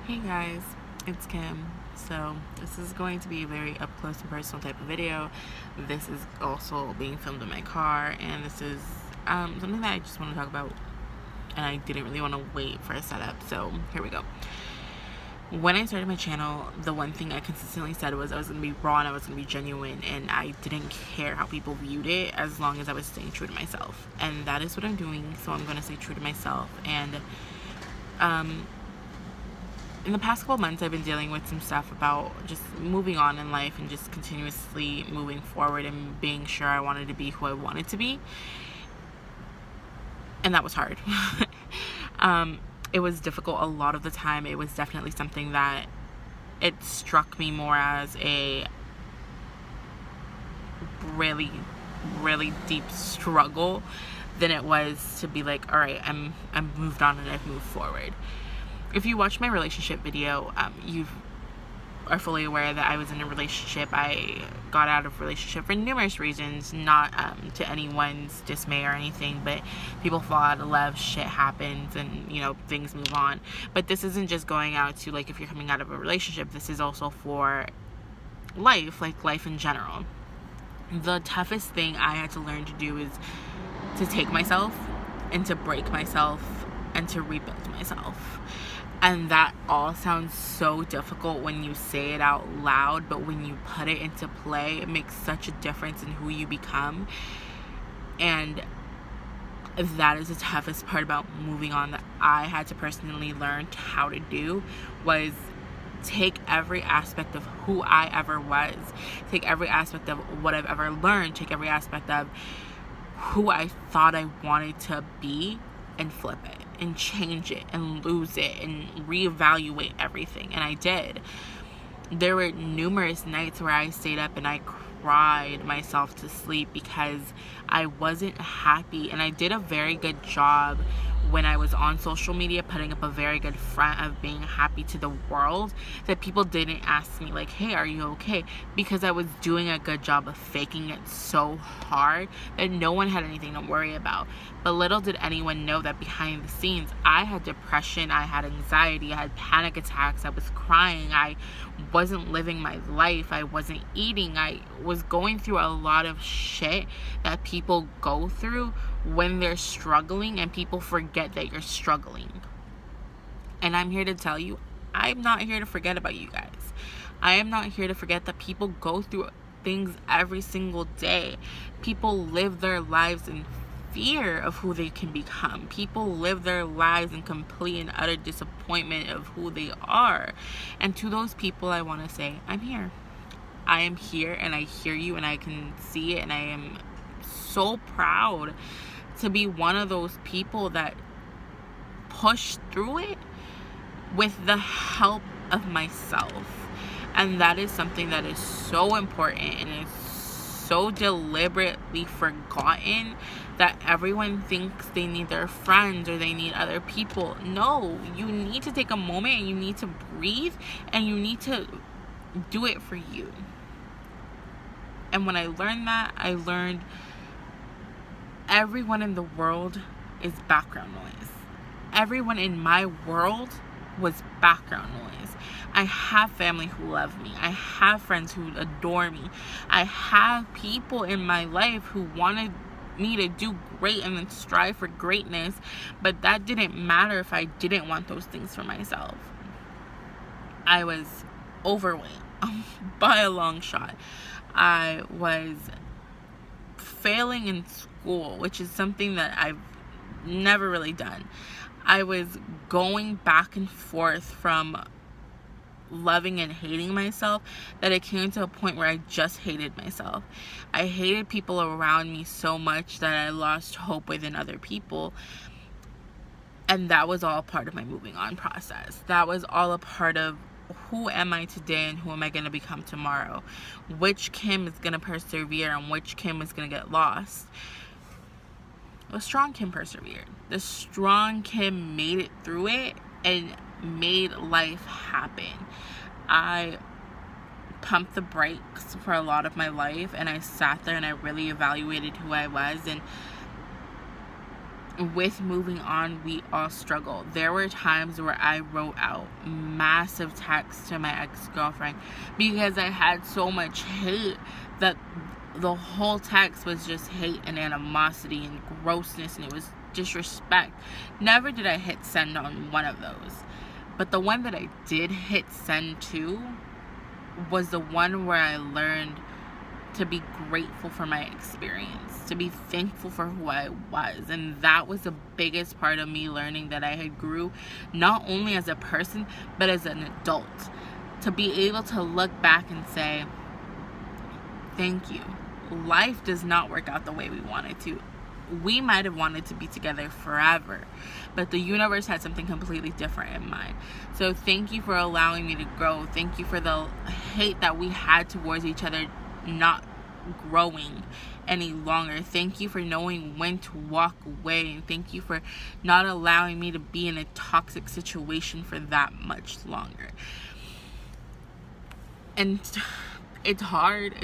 Hey guys, it's Kim. So this is going to be a very up close and personal type of video. This is also being filmed in my car, and this is something that I just want to talk about, and I didn't really want to wait for a setup, so here we go. When I started my channel, the one thing I consistently said was I was going to be raw and I was going to be genuine, and I didn't care how people viewed it as long as I was staying true to myself. And that is what I'm doing, so I'm going to stay true to myself. And in the past couple months, I've been dealing with some stuff about just moving on in life and just continuously moving forward and being sure I wanted to be who I wanted to be. And that was hard. It was difficult a lot of the time. It was definitely something that it struck me more as a really, really deep struggle than it was to be like, all right, I'm moved on and I've moved forward. If you watch my relationship video, you are fully aware that I was in a relationship. I got out of a relationship for numerous reasons, not to anyone's dismay or anything, but people fall out of love, shit happens, and things move on. But this isn't just going out to, like, if you're coming out of a relationship, this is also for life, like life in general. The toughest thing I had to learn to do is to take myself and to break myself and to rebuild myself. And that all sounds so difficult when you say it out loud, but when you put it into play, it makes such a difference in who you become. And that is the toughest part about moving on that I had to personally learn how to do, was take every aspect of who I ever was, take every aspect of what I've ever learned, take every aspect of who I thought I wanted to be, and flip it and change it and lose it and reevaluate everything. And I did. There were numerous nights where I stayed up and I cried myself to sleep because I wasn't happy. And I did a very good job when I was on social media putting up a very good front of being happy to the world, that people didn't ask me like, hey, are you okay? Because I was doing a good job of faking it so hard that no one had anything to worry about. But little did anyone know that behind the scenes, I had depression, I had anxiety, I had panic attacks, I was crying, I wasn't living my life, I wasn't eating, I was going through a lot of shit that people go through when they're struggling, and people forget that you're struggling. And I'm here to tell you, I'm not here to forget about you guys. I am not here to forget that people go through things every single day. People live their lives in fear of who they can become. People live their lives in complete and utter disappointment of who they are. And to those people, I want to say, I'm here. I am here, and I hear you, and I can see it, and I am so proud to be one of those people that pushed through it with the help of myself. And that is something that is so important and is so deliberately forgotten, that everyone thinks they need their friends or they need other people. No, you need to take a moment and you need to breathe and you need to do it for you. And when I learned that, I learned everyone in the world is background noise. Everyone in my world was background noise. I have family who love me. I have friends who adore me. I have people in my life who wanted me to do great and strive for greatness, but that didn't matter if I didn't want those things for myself. I was overweight by a long shot. I was failing in school, which is something that I've never really done. I was going back and forth from loving and hating myself, that it came to a point where I just hated myself. I hated people around me so much that I lost hope within other people. And that was all part of my moving on process. That was all a part of who am I today and who am I going to become tomorrow. Which Kim is going to persevere and which Kim is going to get lost. The strong Kim persevered. The strong Kim made it through it and made life happen. I pumped the brakes for a lot of my life, and I sat there and I really evaluated who I was, and with moving on, we all struggle. There were times where I wrote out massive texts to my ex-girlfriend because I had so much hate that the whole text was just hate and animosity and grossness, and it was disrespect. Never did I hit send on one of those. But the one that I did hit send to was the one where I learned to be grateful for my experience, to be thankful for who I was. And that was the biggest part of me learning that I had grew, not only as a person, but as an adult. To be able to look back and say, thank you. Life does not work out the way we want it to. We might have wanted to be together forever, but the universe had something completely different in mind. So thank you for allowing me to grow. Thank you for the hate that we had towards each other not growing any longer. Thank you for knowing when to walk away, and thank you for not allowing me to be in a toxic situation for that much longer. And it's hard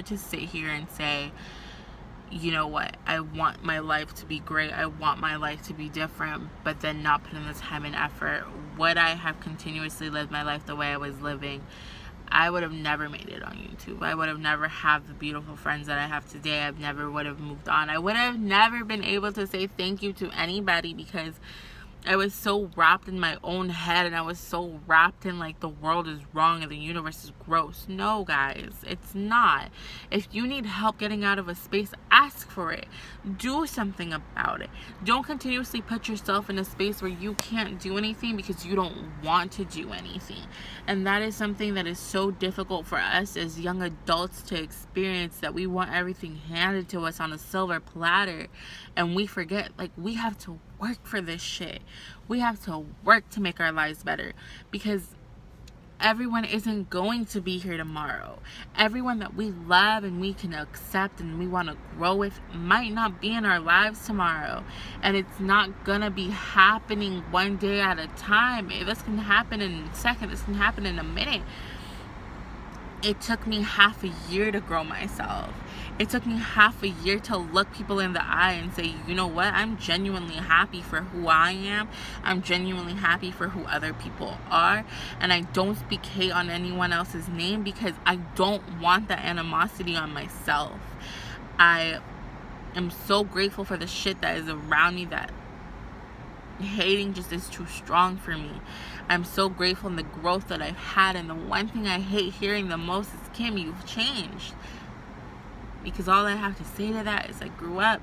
to sit here and say, you know what, I want my life to be great, I want my life to be different, but then not put in the time and effort. Would I have continuously lived my life the way I was living, I would have never made it on YouTube. I would have never had the beautiful friends that I have today. I never would have moved on. I would have never been able to say thank you to anybody because I was so wrapped in my own head, and I was so wrapped in like the world is wrong and the universe is gross. No, guys, it's not. If you need help getting out of a space, ask for it. Do something about it. Don't continuously put yourself in a space where you can't do anything because you don't want to do anything. And that is something that is so difficult for us as young adults to experience, that we want everything handed to us on a silver platter, and we forget, like, we have to work for this shit. We have to work to make our lives better, because everyone isn't going to be here tomorrow. Everyone that we love and we can accept and we want to grow with might not be in our lives tomorrow, and it's not gonna be happening one day at a time. This can happen in a second, this can happen in a minute. It took me half a year to grow myself. It took me half a year to look people in the eye and say, you know what, I'm genuinely happy for who I am. I'm genuinely happy for who other people are. And I don't speak hate on anyone else's name because I don't want the animosity on myself. I am so grateful for the shit that is around me, that hating just is too strong for me. I'm so grateful in the growth that I've had. And the one thing I hate hearing the most is, Kim, you've changed. Because all I have to say to that is I grew up.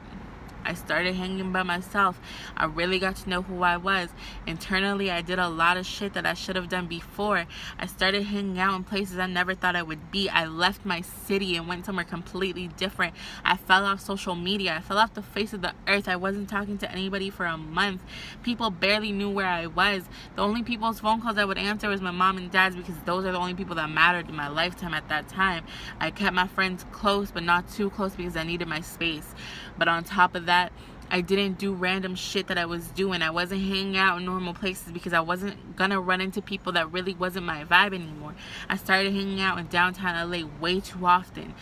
I started hanging by myself. I really got to know who I was. Internally, I did a lot of shit that I should have done before. I started hanging out in places I never thought I would be. I left my city and went somewhere completely different. I fell off social media. I fell off the face of the earth. I wasn't talking to anybody for a month. People barely knew where I was. The only people's phone calls I would answer was my mom and dad's, because those are the only people that mattered in my lifetime at that time. I kept my friends close, but not too close, because I needed my space. But on top of that, I didn't do random shit that I was doing. I wasn't hanging out in normal places because I wasn't gonna run into people that really wasn't my vibe anymore. I started hanging out in downtown LA way too often.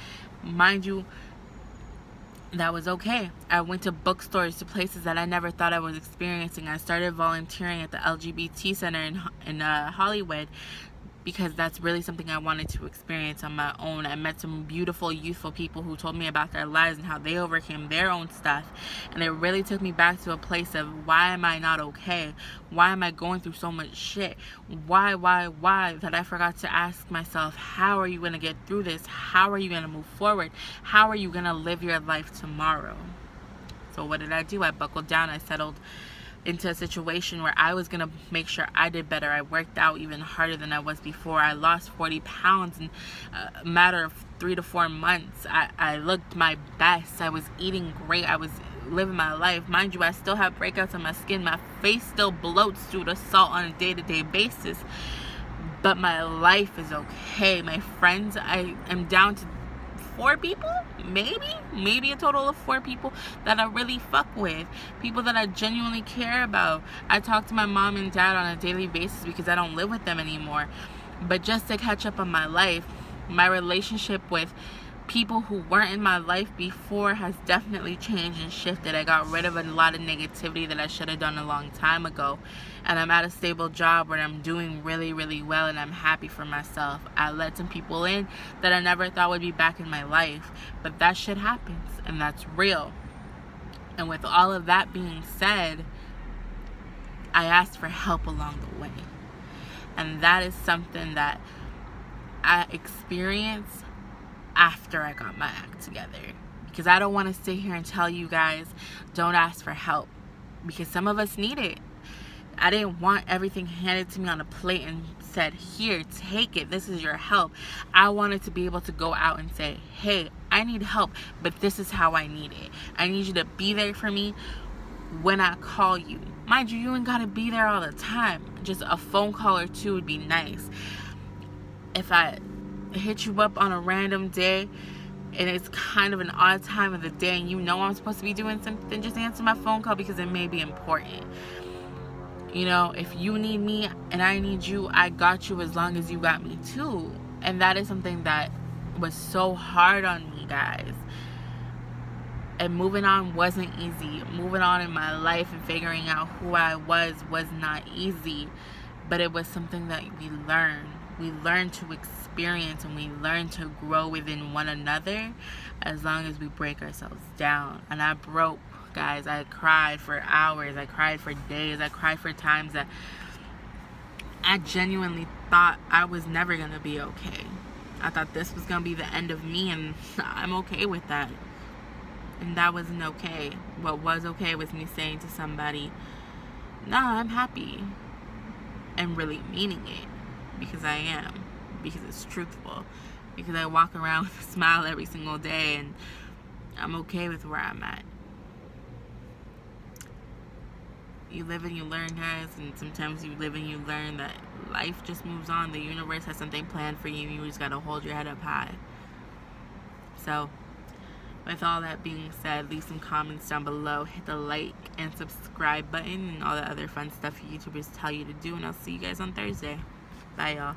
Mind you, that was okay. I went to bookstores, to places that I never thought I was experiencing. I started volunteering at the LGBT center in Hollywood, because that's really something I wanted to experience on my own. I met some beautiful, youthful people who told me about their lives and how they overcame their own stuff. And it really took me back to a place of, why am I not okay? Why am I going through so much shit? Why? That I forgot to ask myself, how are you going to get through this? How are you going to move forward? How are you going to live your life tomorrow? So what did I do? I buckled down. I settled into a situation where I was going to make sure I did better. I worked out even harder than I was before. I lost 40 pounds in a matter of 3 to 4 months. I looked my best. I was eating great. I was living my life. Mind you, I still have breakouts on my skin. My face still bloats due to salt on a day-to-day basis. But my life is okay. My friends, I am down to 4 people, maybe a total of 4 people that I really fuck with, people that I genuinely care about. I talk to my mom and dad on a daily basis because I don't live with them anymore. But just to catch up on my life, my relationship with people who weren't in my life before has definitely changed and shifted. I got rid of a lot of negativity that I should have done a long time ago. And I'm at a stable job where I'm doing really, really well, and I'm happy for myself. I let some people in that I never thought would be back in my life. But that shit happens, and that's real. And with all of that being said, I asked for help along the way. And that is something that I experienced after I got my act together. Because I don't want to sit here and tell you guys, don't ask for help. Because some of us need it. I didn't want everything handed to me on a plate and said, here, take it. This is your help. I wanted to be able to go out and say, hey, I need help, but this is how I need it. I need you to be there for me when I call you. Mind you, you ain't got to be there all the time. Just a phone call or two would be nice. If I hit you up on a random day and it's kind of an odd time of the day and you know I'm supposed to be doing something, just answer my phone call because it may be important. You know, if you need me and I need you, I got you as long as you got me too. And that is something that was so hard on me, guys. And moving on wasn't easy. Moving on in my life and figuring out who I was not easy. But it was something that we learned. We learned to experience, and we learned to grow within one another as long as we break ourselves down. And I broke, guys. I cried for hours. I cried for days. I cried for times that I genuinely thought I was never going to be okay. I thought this was going to be the end of me, and I'm okay with that. And that wasn't okay. What was okay was me saying to somebody, no, I'm happy. And really meaning it. Because I am. Because it's truthful. Because I walk around with a smile every single day, and I'm okay with where I'm at. You live and you learn, guys. And sometimes you live and you learn that life just moves on. The universe has something planned for you. You just got to hold your head up high. So, with all that being said, leave some comments down below. Hit the like and subscribe button and all the other fun stuff YouTubers tell you to do. And I'll see you guys on Thursday. Bye, y'all.